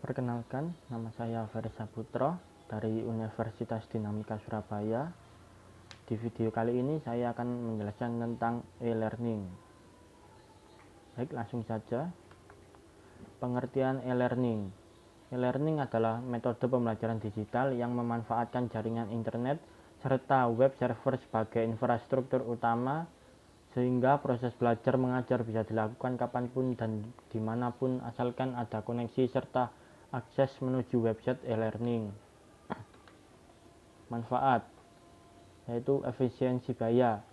Perkenalkan, nama saya Ferry Saputro dari Universitas Dinamika Surabaya. Di video kali ini saya akan menjelaskan tentang e-learning. Baik, langsung saja. Pengertian e-learning. E-learning adalah metode pembelajaran digital yang memanfaatkan jaringan internet serta web server sebagai infrastruktur utama, sehingga proses belajar mengajar bisa dilakukan kapanpun dan dimanapun asalkan ada koneksi serta akses menuju website e-learning. Manfaat yaitu efisiensi biaya.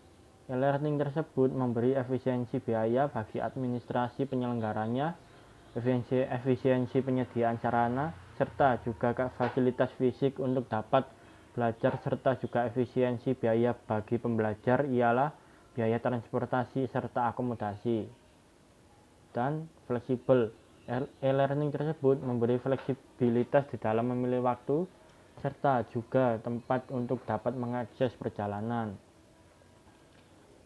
E-learning tersebut memberi efisiensi biaya bagi administrasi penyelenggaranya, efisiensi penyediaan sarana, serta juga fasilitas fisik untuk dapat belajar, serta juga efisiensi biaya bagi pembelajar ialah biaya transportasi serta akomodasi. Dan fleksibel. E-learning tersebut memberi fleksibilitas di dalam memilih waktu serta juga tempat untuk dapat mengakses perjalanan.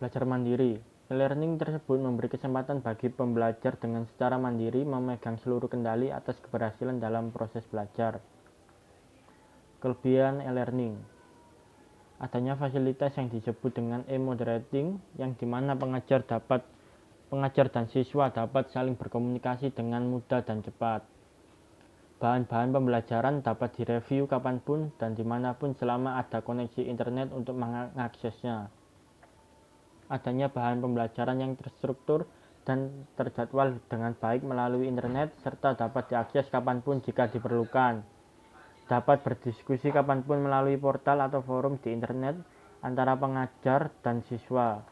Belajar mandiri. E-learning tersebut memberi kesempatan bagi pembelajar dengan secara mandiri memegang seluruh kendali atas keberhasilan dalam proses belajar. Kelebihan e-learning. Adanya fasilitas yang disebut dengan e-moderating, yang dimana pengajar dan siswa dapat saling berkomunikasi dengan mudah dan cepat. Bahan-bahan pembelajaran dapat direview kapanpun dan dimanapun selama ada koneksi internet untuk mengaksesnya. Adanya bahan pembelajaran yang terstruktur dan terjadwal dengan baik melalui internet, serta dapat diakses kapanpun jika diperlukan. Dapat berdiskusi kapanpun melalui portal atau forum di internet antara pengajar dan siswa.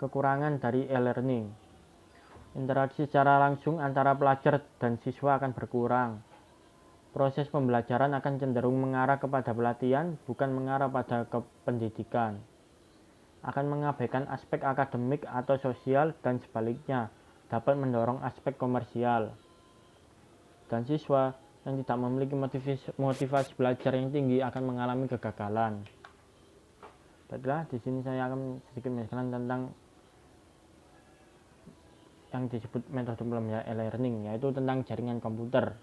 Kekurangan dari e-learning. Interaksi secara langsung antara pelajar dan siswa akan berkurang. Proses pembelajaran akan cenderung mengarah kepada pelatihan, bukan mengarah pada pendidikan. Akan mengabaikan aspek akademik atau sosial dan sebaliknya, dapat mendorong aspek komersial. Dan siswa yang tidak memiliki motivasi belajar yang tinggi akan mengalami kegagalan. Baiklah, di sini saya akan sedikit menjelaskan tentang yang disebut metode pembelajaran e-learning, yaitu tentang jaringan komputer.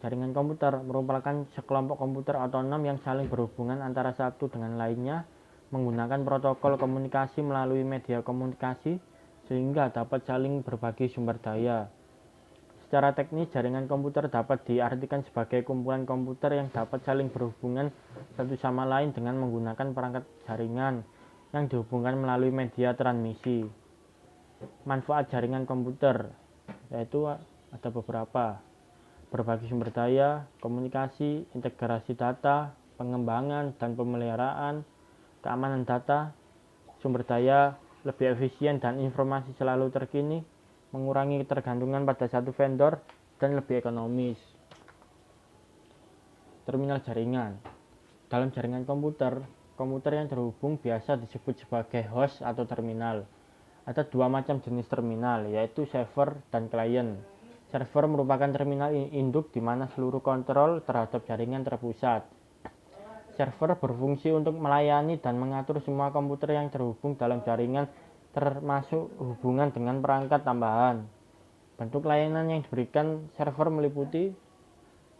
Jaringan komputer merupakan sekelompok komputer otonom yang saling berhubungan antara satu dengan lainnya menggunakan protokol komunikasi melalui media komunikasi sehingga dapat saling berbagi sumber daya. Secara teknis, jaringan komputer dapat diartikan sebagai kumpulan komputer yang dapat saling berhubungan satu sama lain dengan menggunakan perangkat jaringan yang dihubungkan melalui media transmisi. Manfaat jaringan komputer yaitu ada beberapa: berbagi sumber daya, komunikasi, integrasi data, pengembangan dan pemeliharaan, keamanan data, sumber daya lebih efisien dan informasi selalu terkini, mengurangi ketergantungan pada satu vendor, dan lebih ekonomis. Terminal jaringan. Dalam jaringan komputer yang terhubung biasa disebut sebagai host atau terminal. Ada dua macam jenis terminal, yaitu server dan klien. Server merupakan terminal induk di mana seluruh kontrol terhadap jaringan terpusat. Server berfungsi untuk melayani dan mengatur semua komputer yang terhubung dalam jaringan, termasuk hubungan dengan perangkat tambahan. Bentuk layanan yang diberikan server meliputi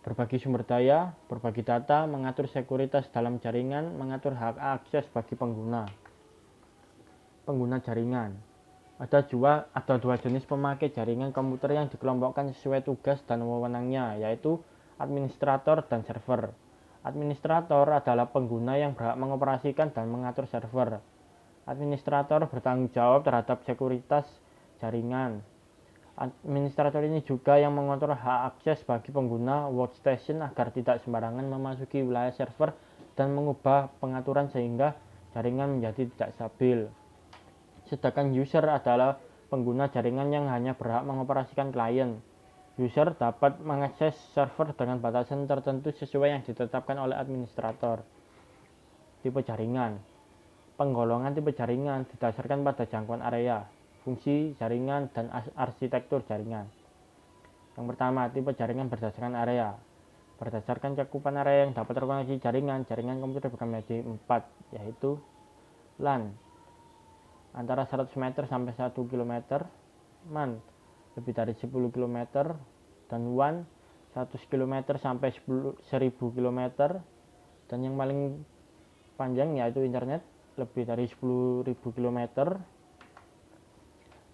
berbagi sumber daya, berbagi data, mengatur sekuritas dalam jaringan, mengatur hak akses bagi pengguna. Pengguna jaringan. Ada dua jenis pemakai jaringan komputer yang dikelompokkan sesuai tugas dan wewenangnya, yaitu administrator dan server. Administrator adalah pengguna yang berhak mengoperasikan dan mengatur server. Administrator bertanggung jawab terhadap sekuritas jaringan. Administrator ini juga yang mengontrol hak akses bagi pengguna workstation agar tidak sembarangan memasuki wilayah server dan mengubah pengaturan sehingga jaringan menjadi tidak stabil. Sedangkan user adalah pengguna jaringan yang hanya berhak mengoperasikan klien. User dapat mengakses server dengan batasan tertentu sesuai yang ditetapkan oleh administrator. Tipe jaringan. Penggolongan tipe jaringan didasarkan pada jangkauan area, fungsi jaringan, dan arsitektur jaringan. Yang pertama, tipe jaringan berdasarkan area. Berdasarkan cakupan area yang dapat terkoneksi jaringan komputer dibagi menjadi 4, yaitu LAN antara 100 meter sampai 1 km, MAN lebih dari 10 km, dan WAN 100 km sampai 1000 km, dan yang paling panjang yaitu internet lebih dari 10.000 km.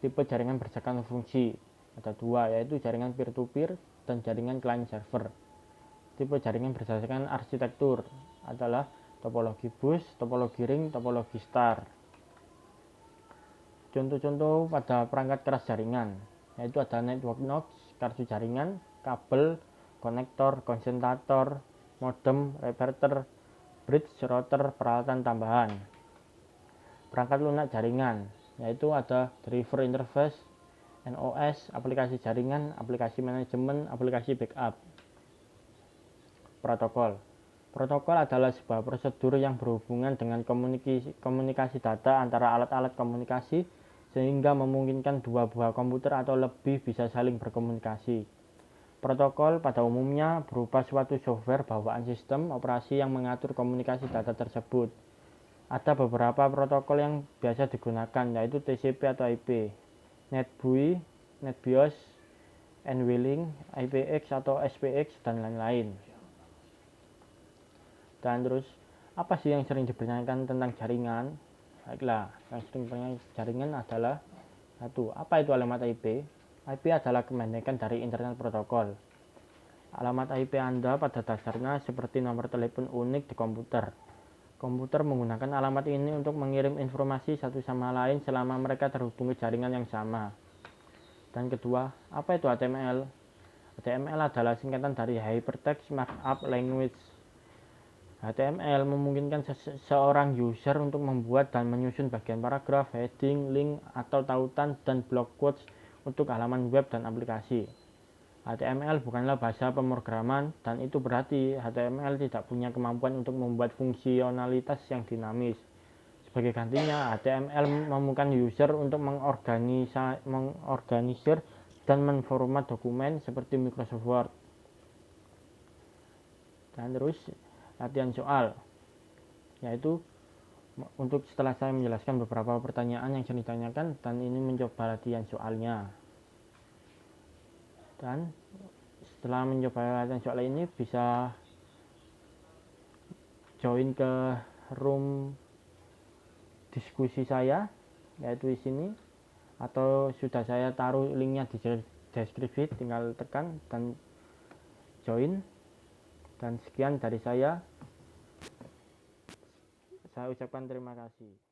Tipe jaringan berdasarkan fungsi ada dua, yaitu jaringan peer-to-peer dan jaringan client server. Tipe jaringan berdasarkan arsitektur adalah topologi bus, topologi ring, topologi star. Contoh-contoh pada perangkat keras jaringan yaitu ada network nodes, kartu jaringan, kabel, konektor, konsentrator, modem, repeater, bridge, router, peralatan tambahan. Perangkat lunak jaringan yaitu ada driver interface, NOS, aplikasi jaringan, aplikasi manajemen, aplikasi backup. Protokol adalah sebuah prosedur yang berhubungan dengan komunikasi data antara alat-alat komunikasi sehingga memungkinkan dua buah komputer atau lebih bisa saling berkomunikasi. Protokol pada umumnya berupa suatu software bawaan sistem operasi yang mengatur komunikasi data tersebut. Ada beberapa protokol yang biasa digunakan yaitu TCP atau IP, NetBEUI, NetBIOS, NVLink, IPX atau SPX, dan lain-lain. Dan terus, apa sih yang sering dipertanyakan tentang jaringan? Baiklah, yang sering dipertanyakan jaringan adalah satu, apa itu alamat IP? IP adalah kependekan dari Internet Protocol. Alamat IP Anda pada dasarnya seperti nomor telepon unik di komputer. Komputer menggunakan alamat ini untuk mengirim informasi satu sama lain selama mereka terhubung ke jaringan yang sama. Dan kedua, apa itu HTML? HTML adalah singkatan dari Hypertext Markup Language. HTML memungkinkan seorang user untuk membuat dan menyusun bagian paragraf, heading, link, atau tautan, dan block quotes untuk halaman web dan aplikasi. HTML bukanlah bahasa pemrograman, dan itu berarti HTML tidak punya kemampuan untuk membuat fungsionalitas yang dinamis. Sebagai gantinya, HTML memungkinkan user untuk mengorganisir dan menformat dokumen seperti Microsoft Word. Dan terus latihan soal, yaitu untuk setelah saya menjelaskan beberapa pertanyaan yang sering ditanyakan, dan ini mencoba latihan soalnya. Dan setelah mencoba latihan soal ini bisa join ke room diskusi saya, yaitu di sini, atau sudah saya taruh linknya di deskripsi, tinggal tekan dan join. Dan sekian dari saya ucapkan terima kasih.